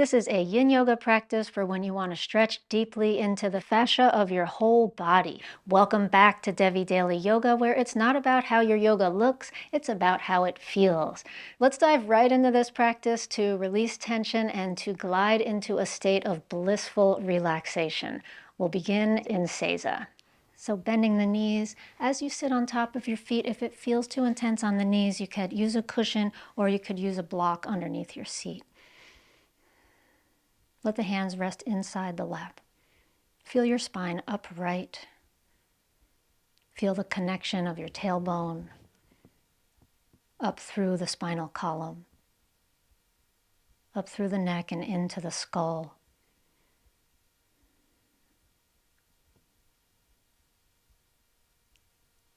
This is a yin yoga practice for when you want to stretch deeply into the fascia of your whole body. Welcome back to Devi Daily Yoga, where it's not about how your yoga looks, it's about how it feels. Let's dive right into this practice to release tension and to glide into a state of blissful relaxation. We'll begin in Seiza. So bending the knees as you sit on top of your feet. If it feels too intense on the knees, you could use a cushion or you could use a block underneath your seat. Let the hands rest inside the lap. Feel your spine upright. Feel the connection of your tailbone up through the spinal column, up through the neck and into the skull.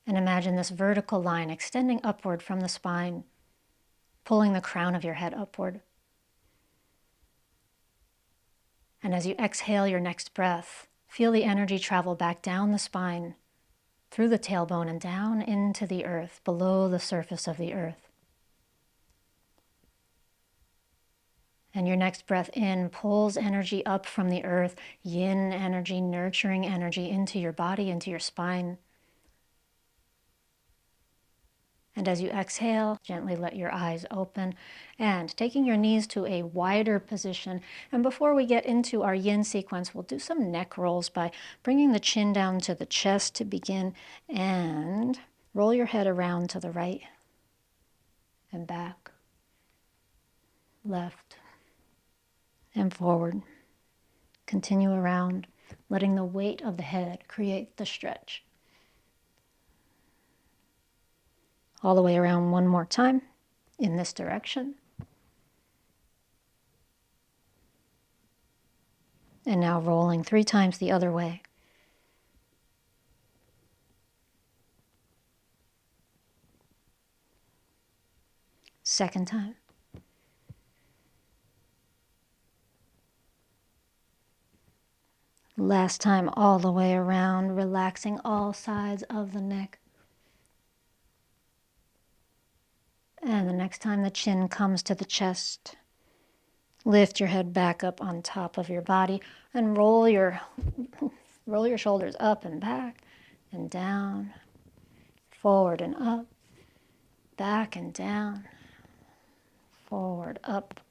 And imagine this vertical line extending upward from the spine, pulling the crown of your head upward. And as you exhale your next breath, feel the energy travel back down the spine, through the tailbone and down into the earth, below the surface of the earth. And your next breath in pulls energy up from the earth, yin energy, nurturing energy into your body, into your spine. And as you exhale, gently let your eyes open and taking your knees to a wider position. And before we get into our yin sequence, we'll do some neck rolls by bringing the chin down to the chest to begin, and roll your head around to the right and back, left and forward. Continue around, letting the weight of the head create the stretch. All the way around one more time in this direction. And now rolling 3 times the other way. Second time. Last time all the way around, relaxing all sides of the neck. And the next time the chin comes to the chest, lift your head back up on top of your body and roll your shoulders up and back and down, forward and up, back and down, forward, up,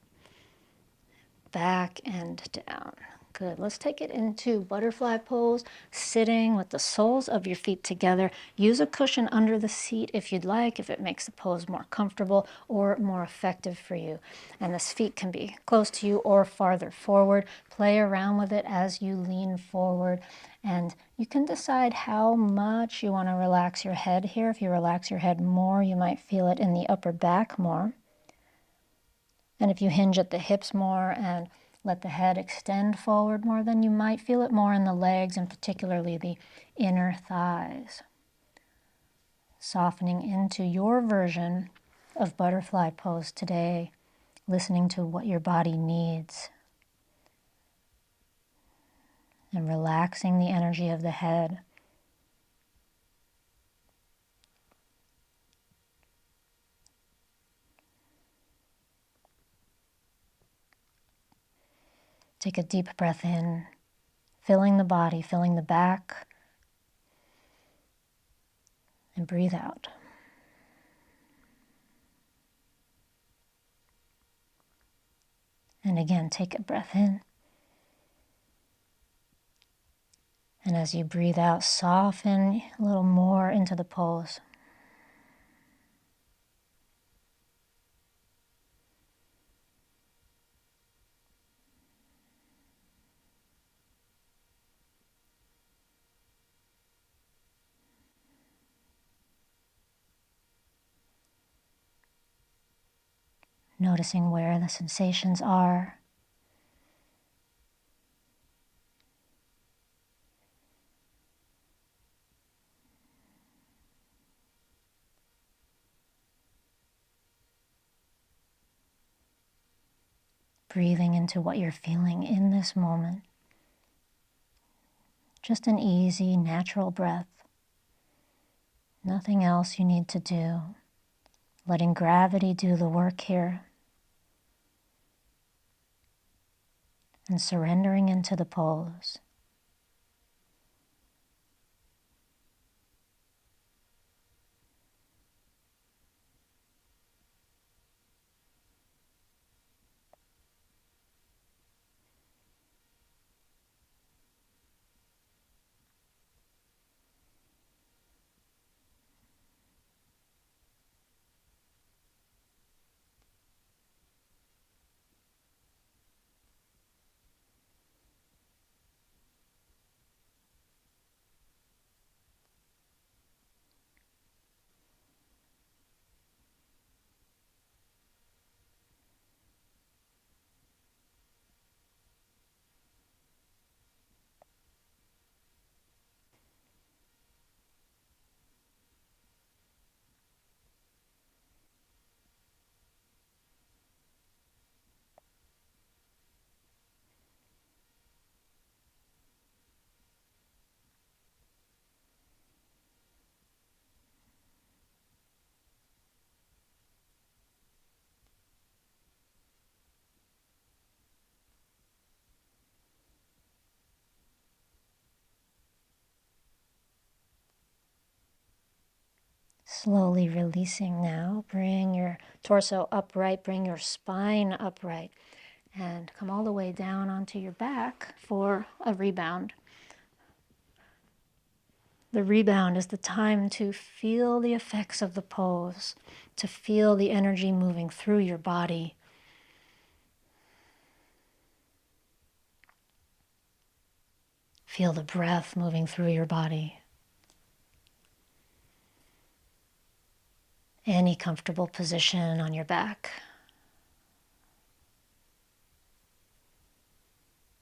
back and down. Good. Let's take it into butterfly pose, sitting with the soles of your feet together. Use a cushion under the seat if you'd like, if it makes the pose more comfortable or more effective for you. And the feet can be close to you or farther forward. Play around with it as you lean forward. And you can decide how much you want to relax your head here. If you relax your head more, you might feel it in the upper back more. And if you hinge at the hips more and let the head extend forward more, then you might feel it more in the legs and particularly the inner thighs. Softening into your version of butterfly pose today, listening to what your body needs. And relaxing the energy of the head. Take a deep breath in, filling the body, filling the back, and breathe out. And again, take a breath in. And as you breathe out, soften a little more into the pose. Noticing where the sensations are. Breathing into what you're feeling in this moment. Just an easy, natural breath. Nothing else you need to do. Letting gravity do the work here. and surrendering into the pose. Slowly releasing now. Bring your torso upright, bring your spine upright, and come all the way down onto your back for a rebound. The rebound is the time to feel the effects of the pose, to feel the energy moving through your body. Feel the breath moving through your body. Any comfortable position on your back.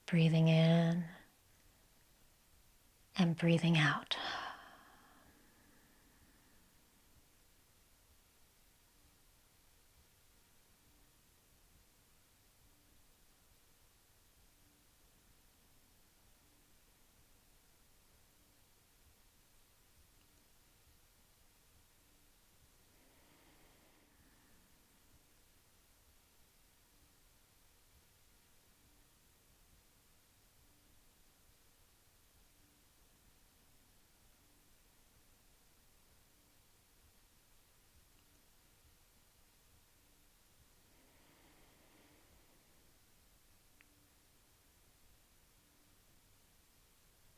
Breathing in and breathing out.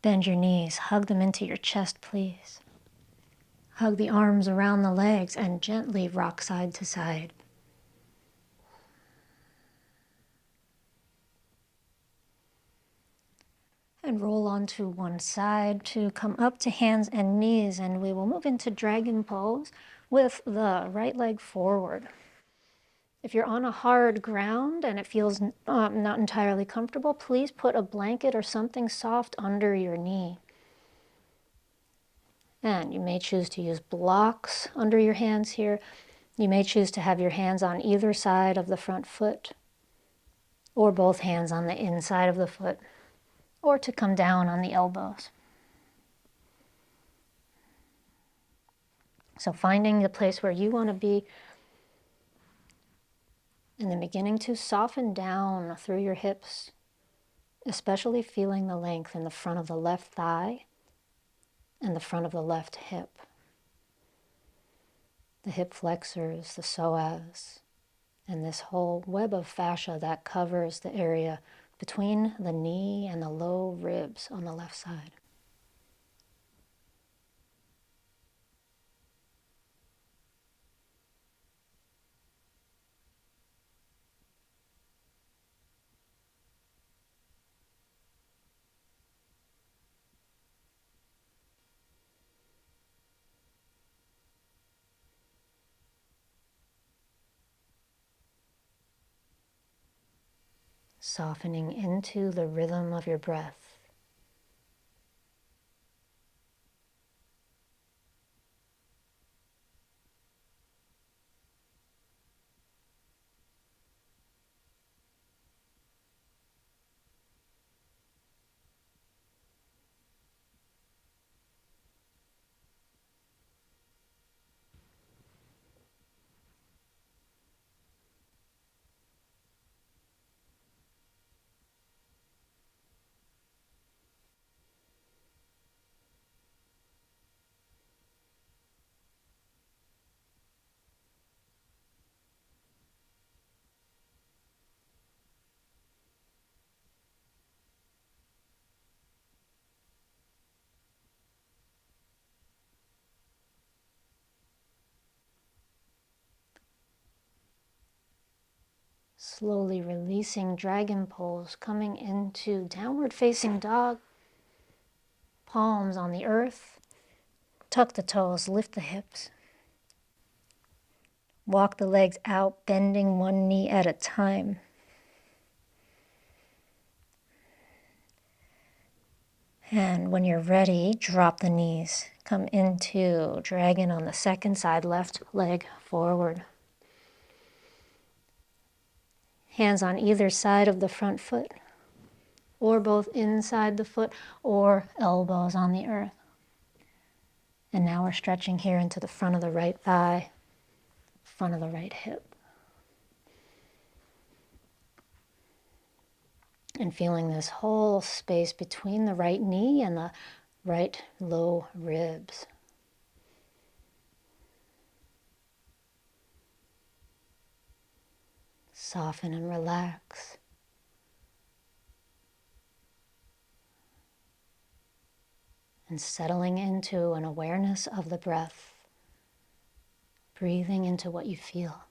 Bend your knees, hug them into your chest, please. Hug the arms around the legs and gently rock side to side. And roll onto one side to come up to hands and knees, and we will move into dragon pose with the right leg forward. If you're on a hard ground and it feels not entirely comfortable, please put a blanket or something soft under your knee. And you may choose to use blocks under your hands here. You may choose to have your hands on either side of the front foot, or both hands on the inside of the foot, or to come down on the elbows. So finding the place where you want to be, and then beginning to soften down through your hips, especially feeling the length in the front of the left thigh and the front of the left hip. The hip flexors, the psoas, and this whole web of fascia that covers the area between the knee and the low ribs on the left side. Softening into the rhythm of your breath. Slowly releasing dragon pose, coming into downward facing dog. Palms on the earth. Tuck the toes, lift the hips. Walk the legs out, bending one knee at a time. And when you're ready, drop the knees. Come into dragon on the second side, left leg forward. Hands on either side of the front foot, or both inside the foot, or elbows on the earth. And now we're stretching here into the front of the right thigh, front of the right hip. And feeling this whole space between the right knee and the right low ribs. Soften and relax. And settling into an awareness of the breath. Breathing into what you feel.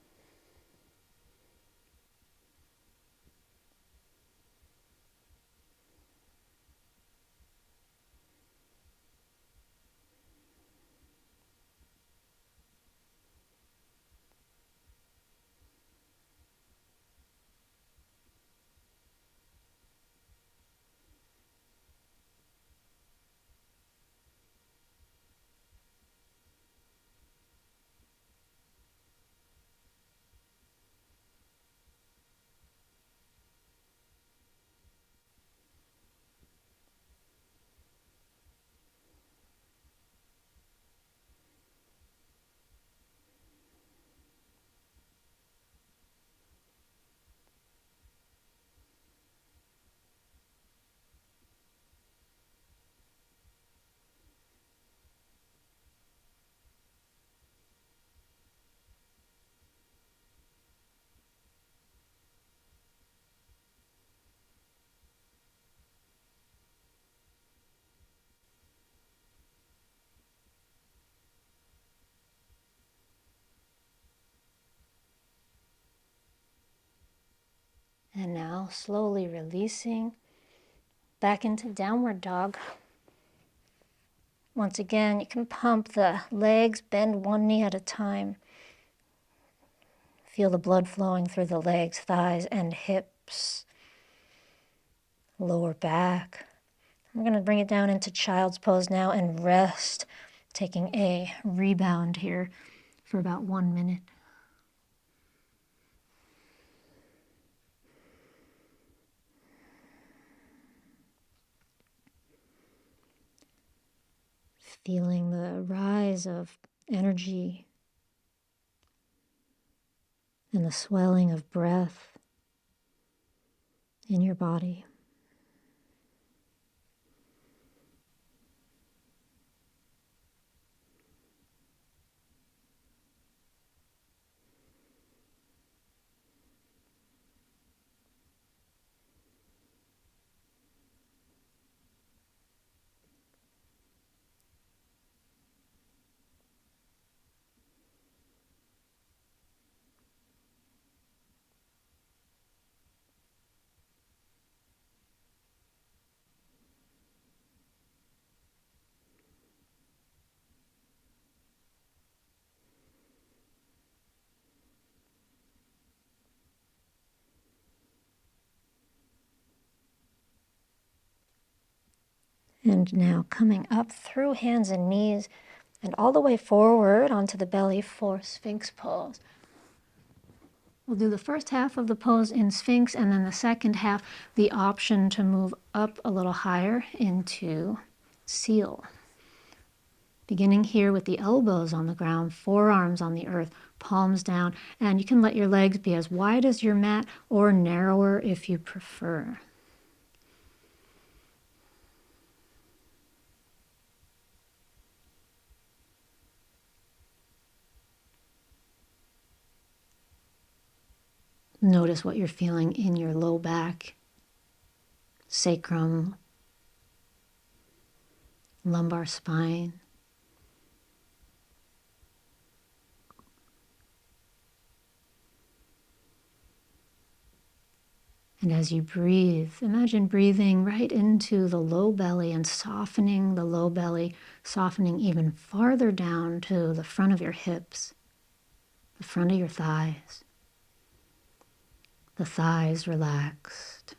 And now slowly releasing back into downward dog. Once again, you can pump the legs, bend one knee at a time. Feel the blood flowing through the legs, thighs, and hips. Lower back. We're going to bring it down into child's pose now and rest, taking a rebound here for about 1 minute. Feeling the rise of energy and the swelling of breath in your body. And now coming up through hands and knees and all the way forward onto the belly for Sphinx pose. We'll do the first half of the pose in Sphinx and then the second half, the option to move up a little higher into Seal. Beginning here with the elbows on the ground, forearms on the earth, palms down, and you can let your legs be as wide as your mat or narrower if you prefer. Notice what you're feeling in your low back, sacrum, lumbar spine. And as you breathe, imagine breathing right into the low belly and softening the low belly, softening even farther down to the front of your hips, the front of your thighs. The thighs relaxed.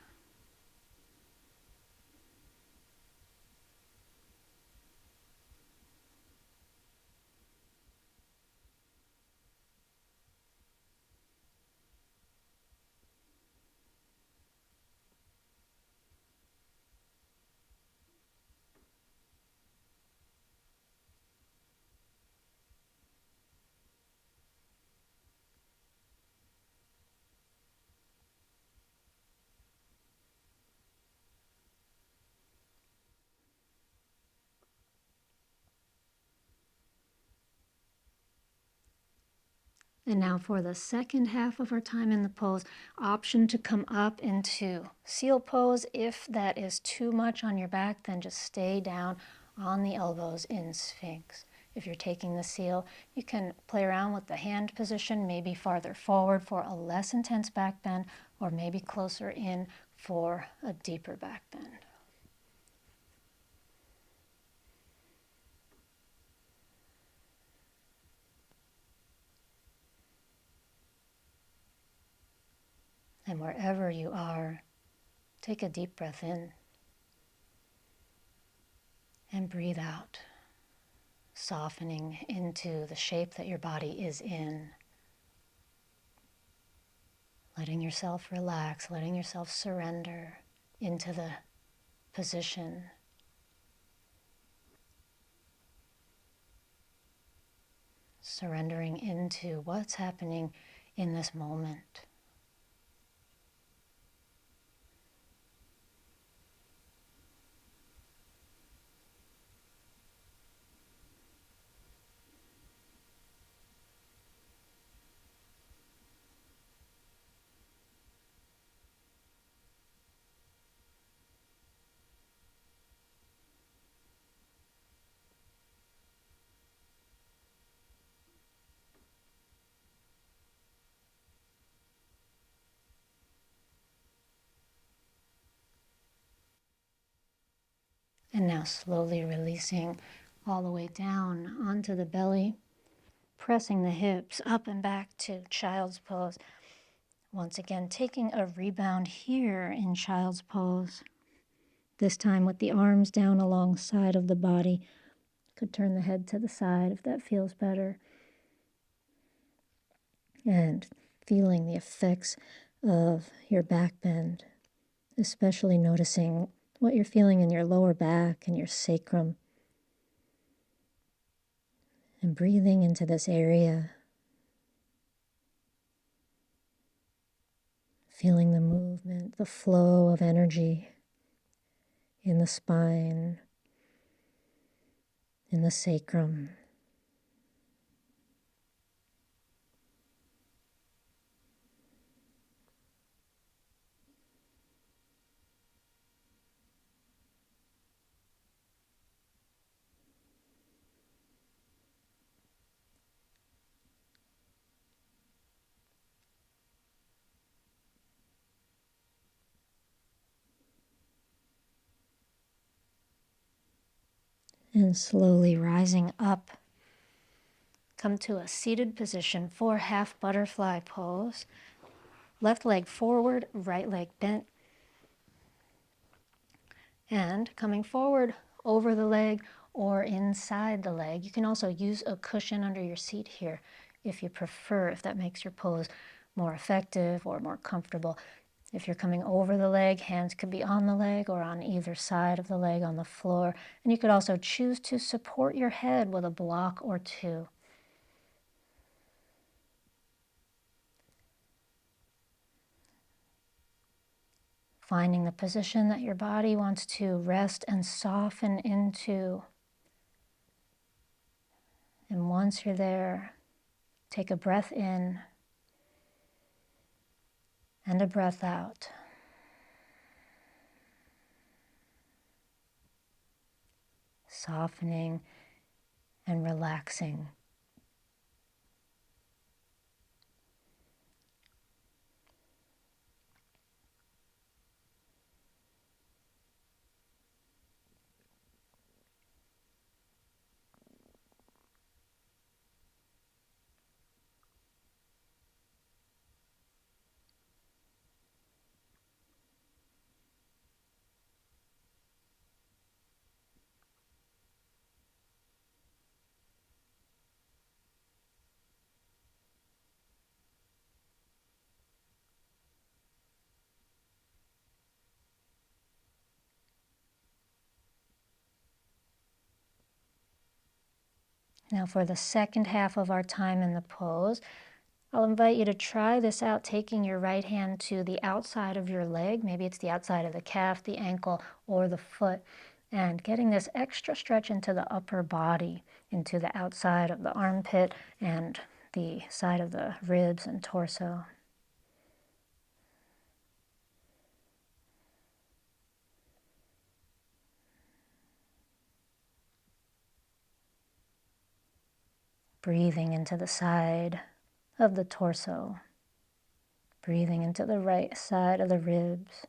And now for the second half of our time in the pose, option to come up into seal pose. If that is too much on your back, then just stay down on the elbows in Sphinx. If you're taking the seal, you can play around with the hand position, maybe farther forward for a less intense back bend, or maybe closer in for a deeper back bend. And wherever you are, take a deep breath in and breathe out, softening into the shape that your body is in. Letting yourself relax, letting yourself surrender into the position. Surrendering into what's happening in this moment. And now slowly releasing all the way down onto the belly, pressing the hips up and back to child's pose. Once again, taking a rebound here in child's pose. This time with the arms down alongside of the body. Could turn the head to the side if that feels better. And feeling the effects of your back bend, especially noticing what you're feeling in your lower back and your sacrum. And breathing into this area, feeling the movement, the flow of energy in the spine, in the sacrum. And slowly rising up, come to a seated position for half butterfly pose. Left leg forward, right leg bent. And coming forward over the leg or inside the leg. You can also use a cushion under your seat here if you prefer, if that makes your pose more effective or more comfortable. If you're coming over the leg, hands could be on the leg or on either side of the leg on the floor. And you could also choose to support your head with a block or two. Finding the position that your body wants to rest and soften into. And once you're there, take a breath in and a breath out. Softening and relaxing. Now for the second half of our time in the pose, I'll invite you to try this out, taking your right hand to the outside of your leg. Maybe it's the outside of the calf, the ankle, or the foot, and getting this extra stretch into the upper body, into the outside of the armpit and the side of the ribs and torso. Breathing into the side of the torso, breathing into the right side of the ribs.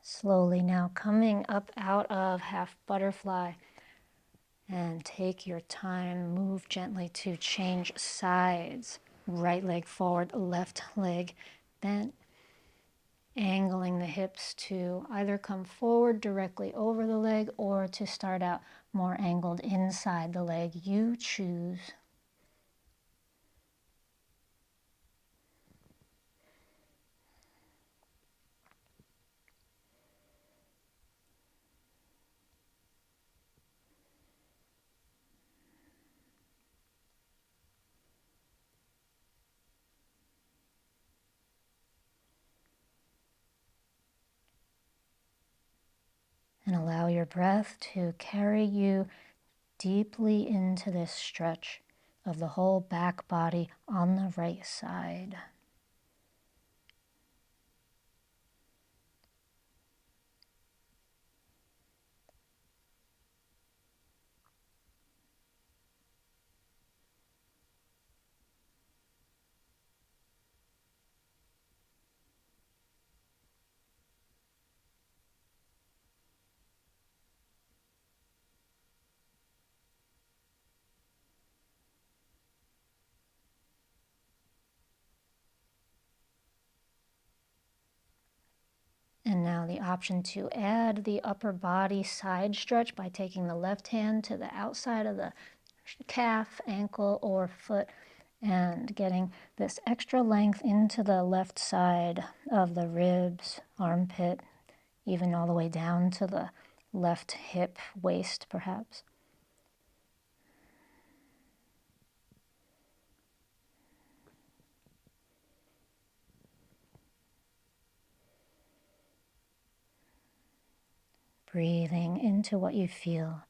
Slowly now coming up out of half butterfly, and take your time, move gently to change sides. Right leg forward, left leg bent, angling the hips to either come forward directly over the leg or to start out more angled inside the leg. You choose. And allow your breath to carry you deeply into this stretch of the whole back body on the right side. And now the option to add the upper body side stretch by taking the left hand to the outside of the calf, ankle, or foot, and getting this extra length into the left side of the ribs, armpit, even all the way down to the left hip, waist perhaps. Breathing into what you feel.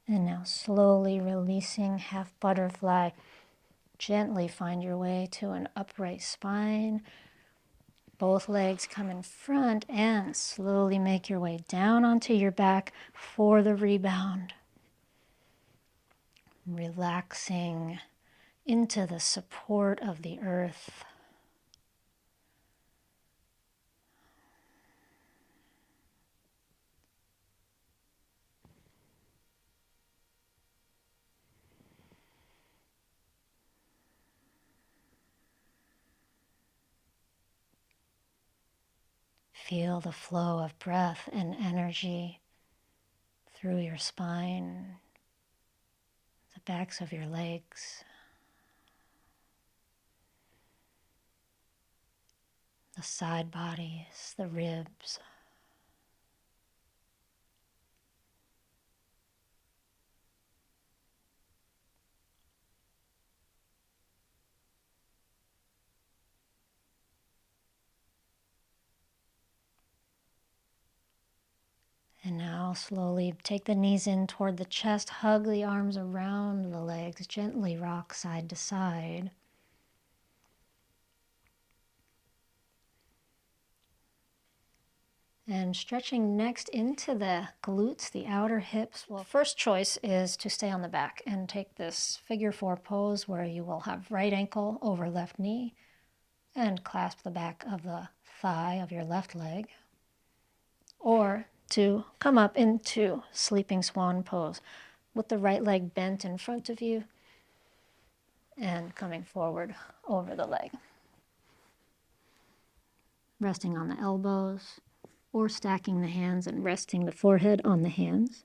And now slowly releasing half butterfly. Gently find your way to an upright spine. both legs come in front and slowly make your way down onto your back for the rebound. Relaxing into the support of the earth. Feel the flow of breath and energy through your spine, the backs of your legs, the side bodies, the ribs. And now slowly take the knees in toward the chest, hug the arms around the legs, gently rock side to side. And stretching next into the glutes, the outer hips. Well, first choice is to stay on the back and take this figure 4 pose where you will have right ankle over left knee and clasp the back of the thigh of your left leg. Or to come up into sleeping swan pose with the right leg bent in front of you and coming forward over the leg. Resting on the elbows, or stacking the hands and resting the forehead on the hands,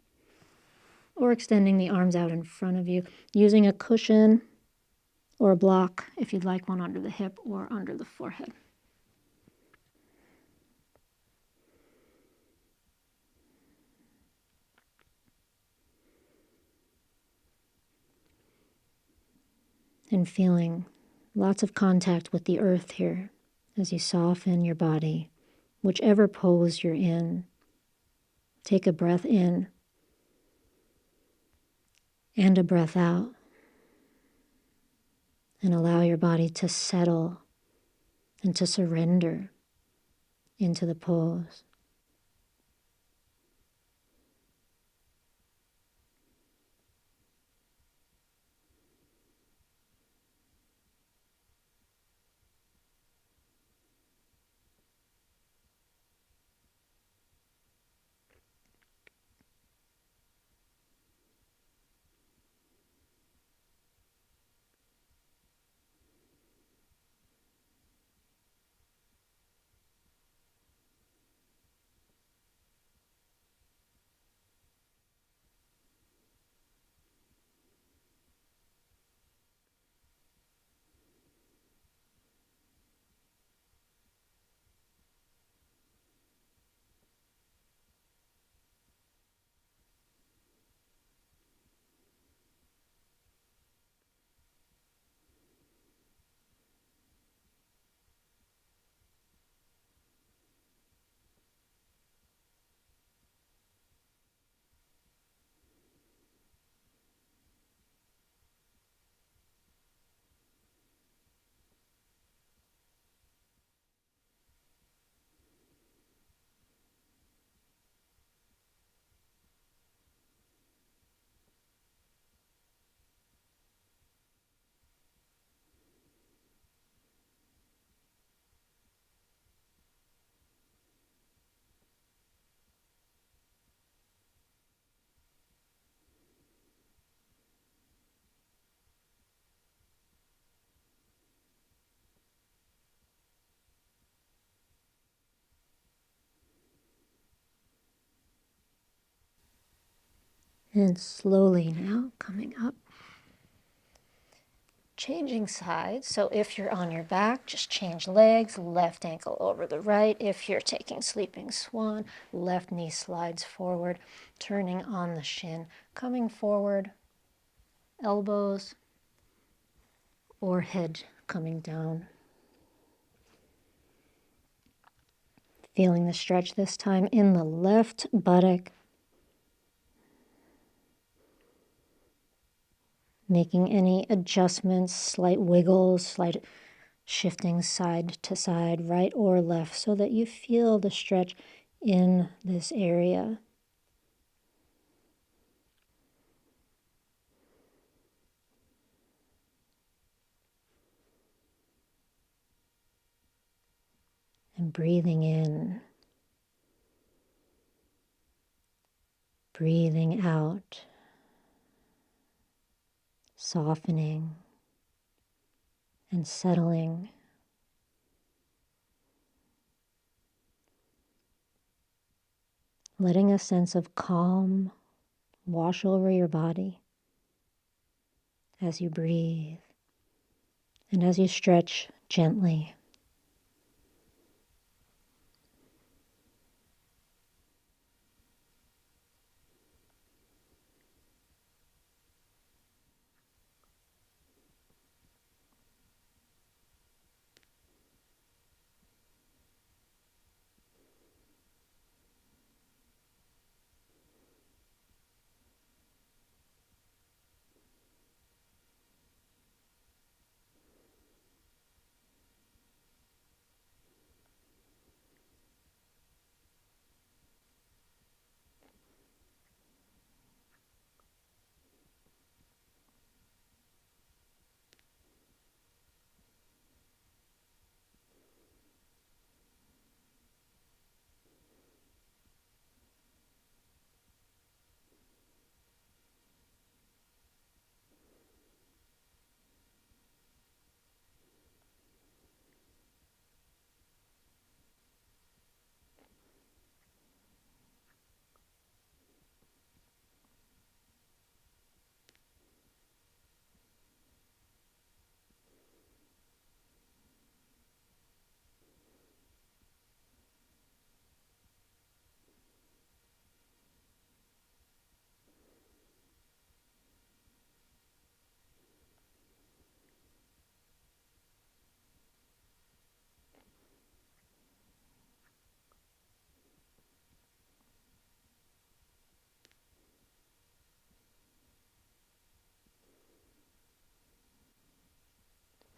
or extending the arms out in front of you, using a cushion or a block if you'd like one under the hip or under the forehead. And feeling lots of contact with the earth here as you soften your body, whichever pose you're in. Take a breath in and a breath out, and allow your body to settle and to surrender into the pose. And slowly now coming up, changing sides. So if you're on your back, just change legs, left ankle over the right. If you're taking sleeping swan, left knee slides forward, turning on the shin, coming forward, elbows or head coming down. Feeling the stretch this time in the left buttock. Making any adjustments, slight wiggles, slight shifting side to side, right or left, so that you feel the stretch in this area. And breathing in, breathing out, softening and settling. Letting a sense of calm wash over your body as you breathe and as you stretch gently.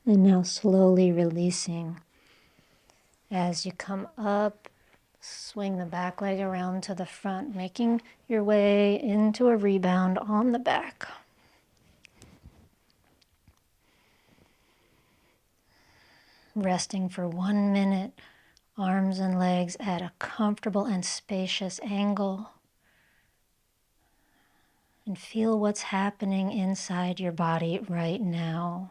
And now slowly releasing. As you come up, swing the back leg around to the front, making your way into a rebound on the back. Resting for 1 minute, arms and legs at a comfortable and spacious angle. And feel what's happening inside your body right now.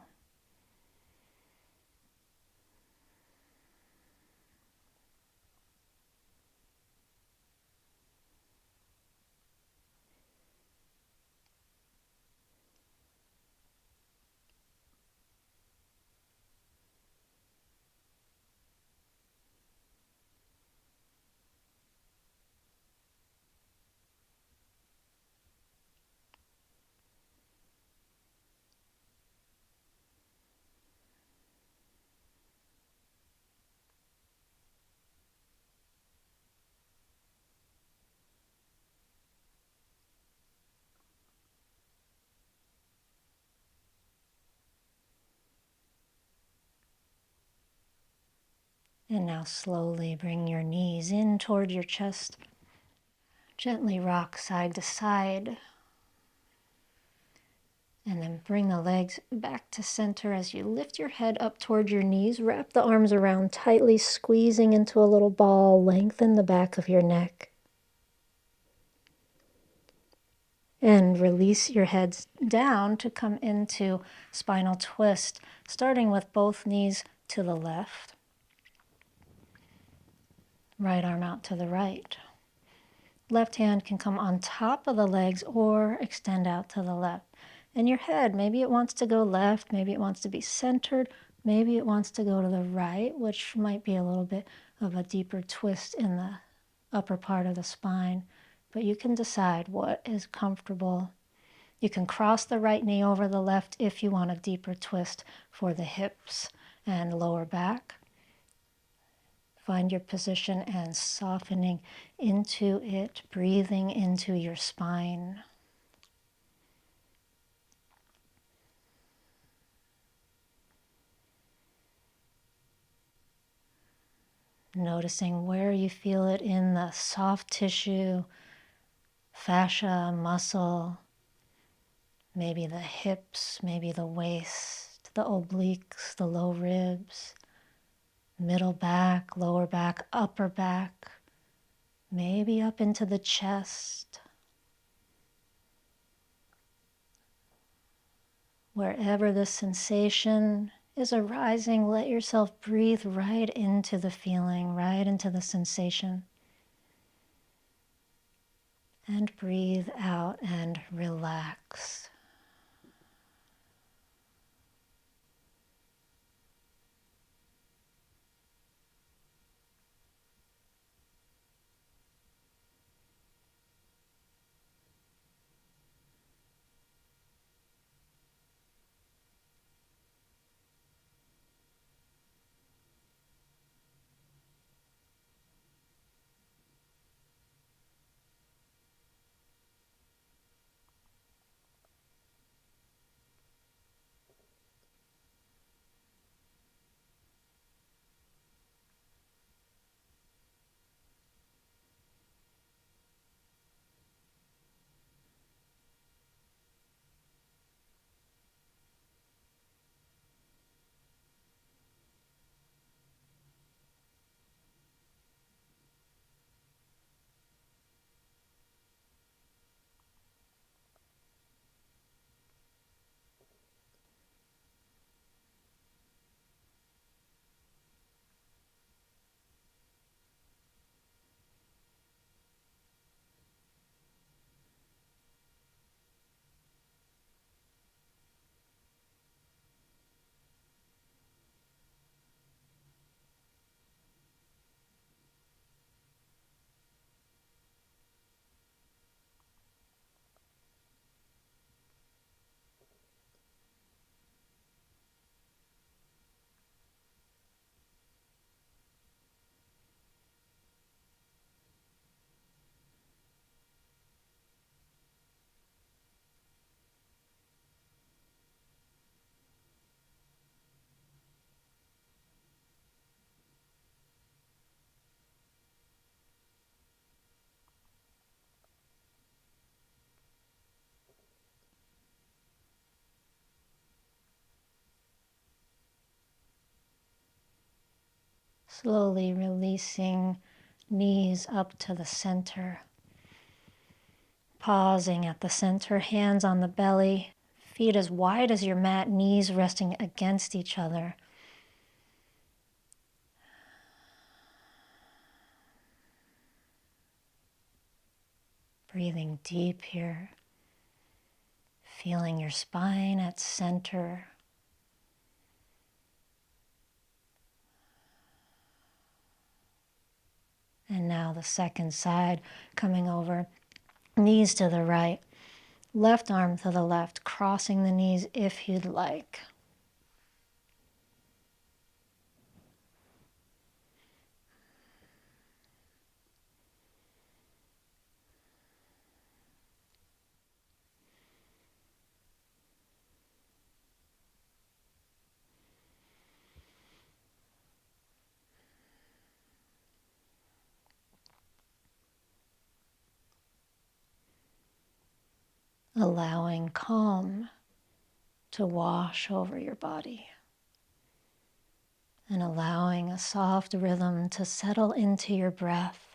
And now slowly bring your knees in toward your chest. Gently rock side to side. And then bring the legs back to center as you lift your head up toward your knees. Wrap the arms around tightly, squeezing into a little ball. Lengthen the back of your neck. And release your heads down to come into spinal twist, starting with both knees to the left. Right arm out to the right. Left hand can come on top of the legs or extend out to the left. And your head, maybe it wants to go left, maybe it wants to be centered, maybe it wants to go to the right, which might be a little bit of a deeper twist in the upper part of the spine. But you can decide what is comfortable. You can cross the right knee over the left if you want a deeper twist for the hips and lower back. Find your position and softening into it, breathing into your spine. Noticing where you feel it in the soft tissue, fascia, muscle, maybe the hips, maybe the waist, the obliques, the low ribs, middle back, lower back, upper back, maybe up into the chest. Wherever the sensation is arising, let yourself breathe right into the feeling, right into the sensation. And breathe out and relax. Slowly releasing knees up to the center. Pausing at the center, hands on the belly, feet as wide as your mat, knees resting against each other. Breathing deep here. Feeling your spine at center. And now the second side, coming over, knees to the right, left arm to the left, crossing the knees if you'd like. Allowing calm to wash over your body. And allowing a soft rhythm to settle into your breath.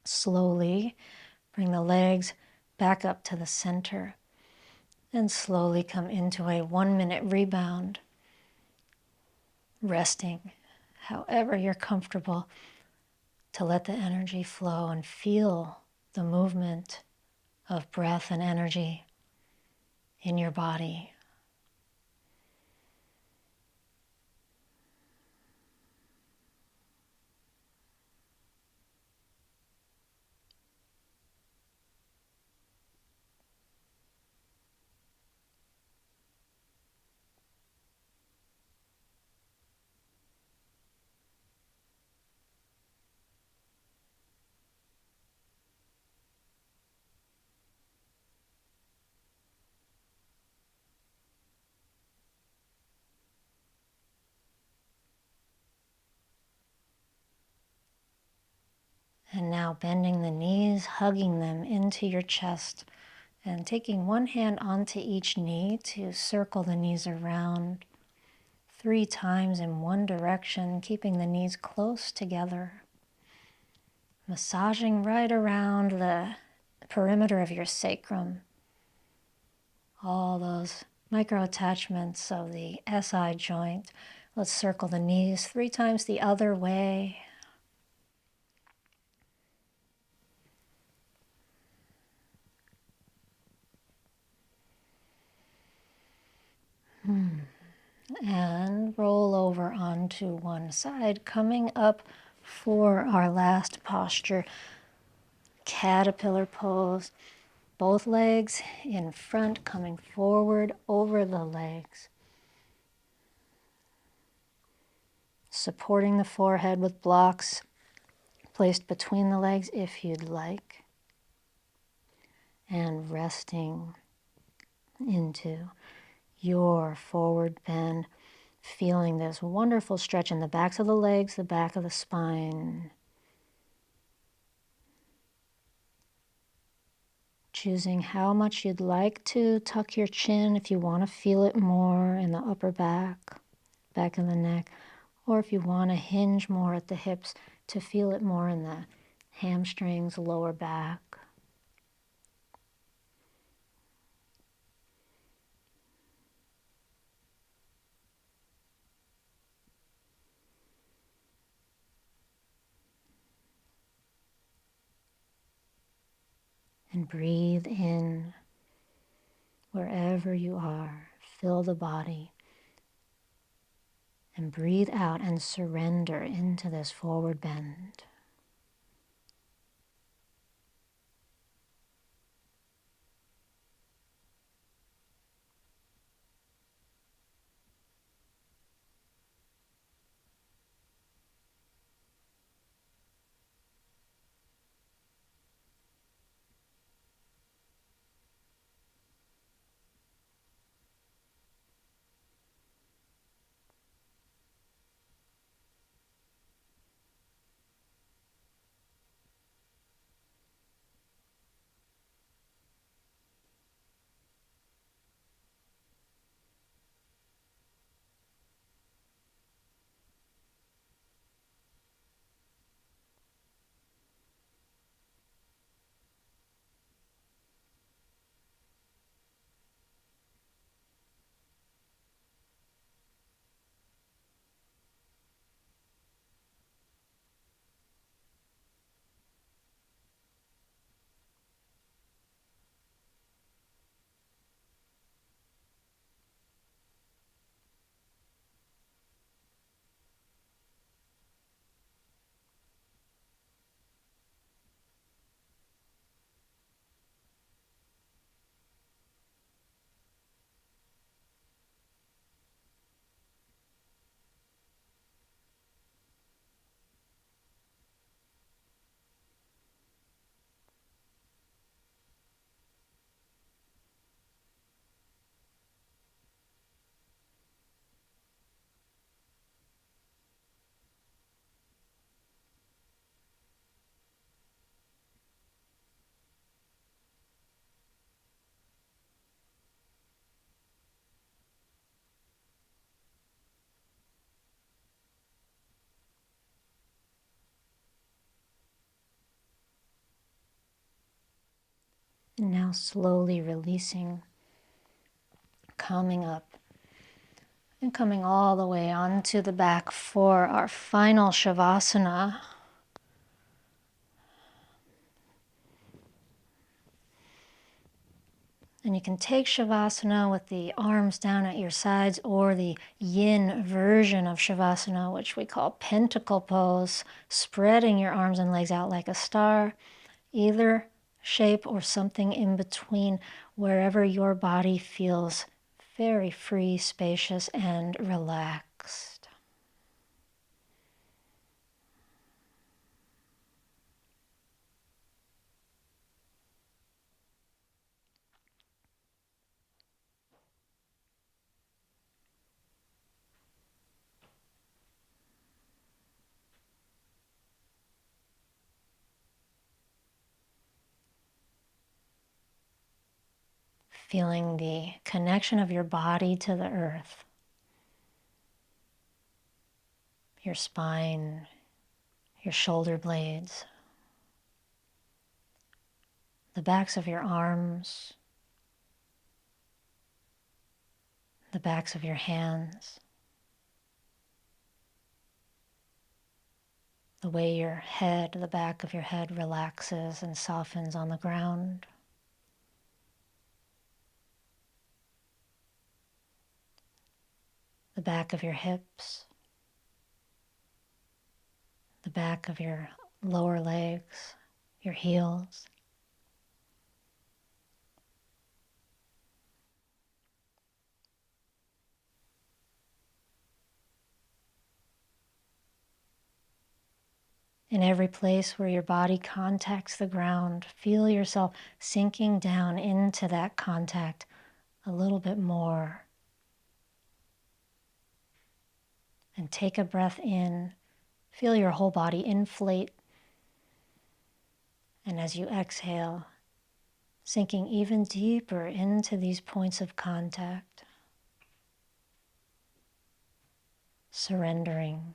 Slowly bring the legs back up to the center and slowly come into a 1-minute rebound, resting however you're comfortable to let the energy flow and feel the movement of breath and energy in your body. And now bending the knees, hugging them into your chest, and taking one hand onto each knee to circle the knees around 3 times in one direction, keeping the knees close together. Massaging right around the perimeter of your sacrum. All those micro attachments of the SI joint. Let's circle the knees 3 times the other way. And roll over onto one side, coming up for our last posture, caterpillar pose. Both legs in front, coming forward over the legs. Supporting the forehead with blocks placed between the legs if you'd like. And resting into your forward bend, feeling this wonderful stretch in the backs of the legs, the back of the spine. Choosing how much you'd like to tuck your chin if you want to feel it more in the upper back, back of the neck, or if you want to hinge more at the hips to feel it more in the hamstrings, lower back. And breathe in wherever you are. Fill the body. And breathe out and surrender into this forward bend. And now slowly releasing, coming up and coming all the way onto the back for our final shavasana. And you can take shavasana with the arms down at your sides, or the yin version of shavasana, which we call pentacle pose, spreading your arms and legs out like a star. Either shape or something in between, wherever your body feels very free, spacious, and relaxed. Feeling the connection of your body to the earth, your spine, your shoulder blades, the backs of your arms, the backs of your hands, the way your head, the back of your head relaxes and softens on the ground. The back of your hips, the back of your lower legs, your heels. In every place where your body contacts the ground, feel yourself sinking down into that contact a little bit more. And take a breath in. Feel your whole body inflate. And as you exhale, sinking even deeper into these points of contact, surrendering.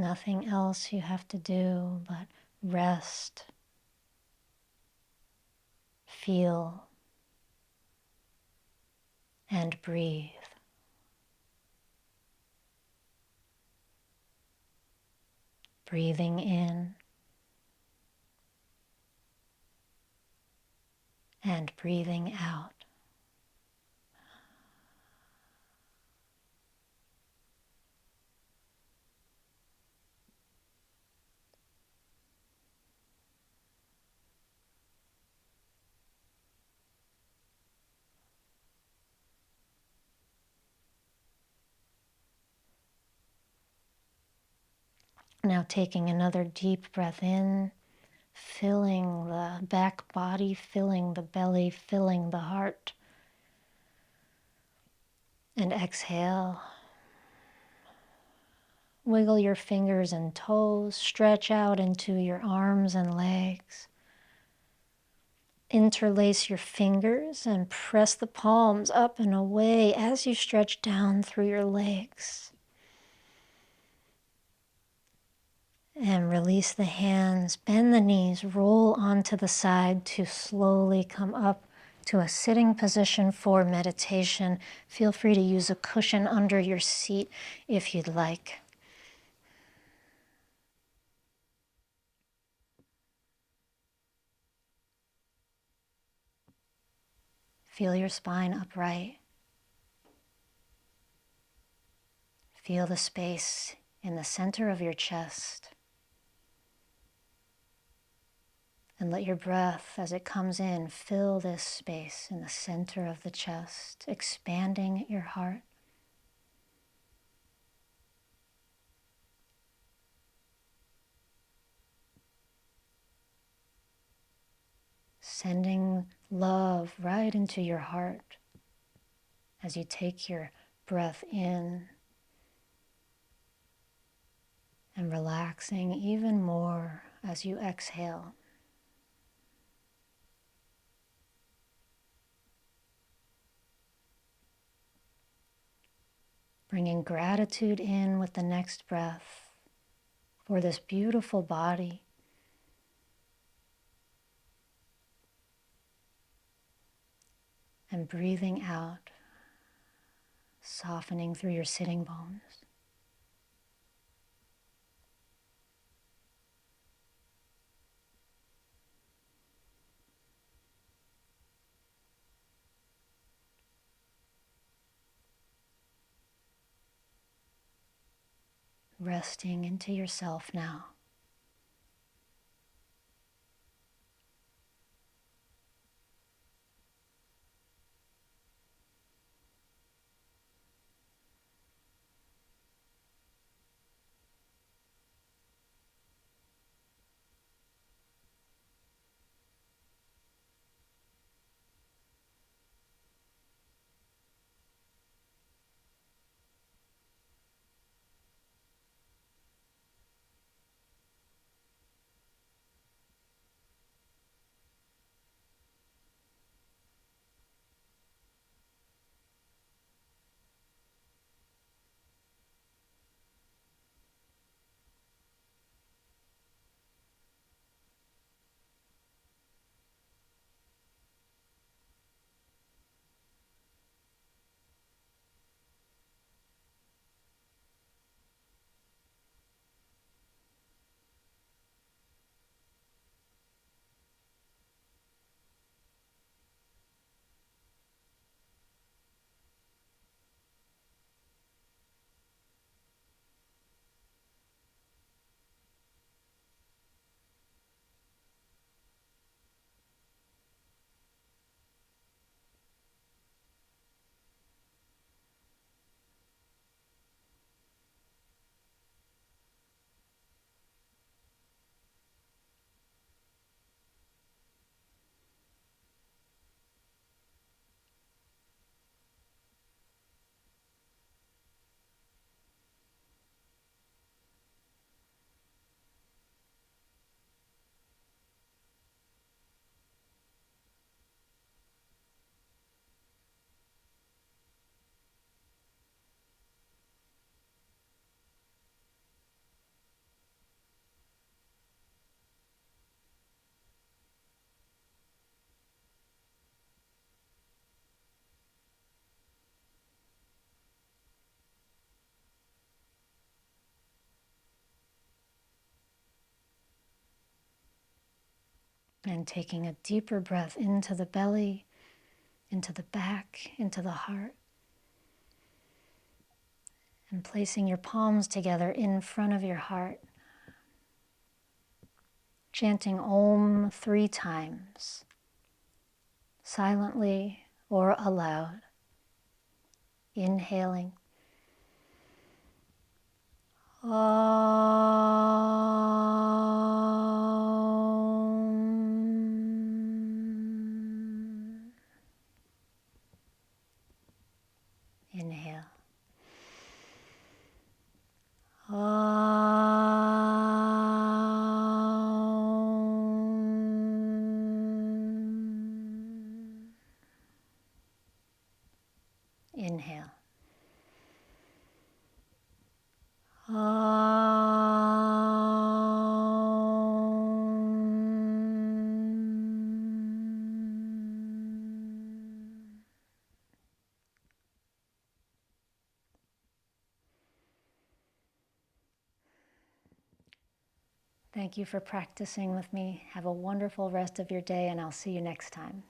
nothing else you have to do but rest, feel, and breathe. Breathing in and breathing out. Now taking another deep breath in, filling the back body, filling the belly, filling the heart. And exhale. Wiggle your fingers and toes, stretch out into your arms and legs. Interlace your fingers and press the palms up and away as you stretch down through your legs. And release the hands, bend the knees, roll onto the side to slowly come up to a sitting position for meditation. Feel free to use a cushion under your seat if you'd like. Feel your spine upright. Feel the space in the center of your chest. And let your breath, as it comes in, fill this space in the center of the chest, expanding your heart. Sending love right into your heart as you take your breath in and relaxing even more as you exhale. Bringing gratitude in with the next breath for this beautiful body. And breathing out, softening through your sitting bones. Resting into yourself now. And taking a deeper breath into the belly, into the back, into the heart. And placing your palms together in front of your heart. Chanting Om 3 times, silently or aloud. Inhaling. Om. Inhale. Om. Inhale. Om. Thank you for practicing with me. Have a wonderful rest of your day, and I'll see you next time.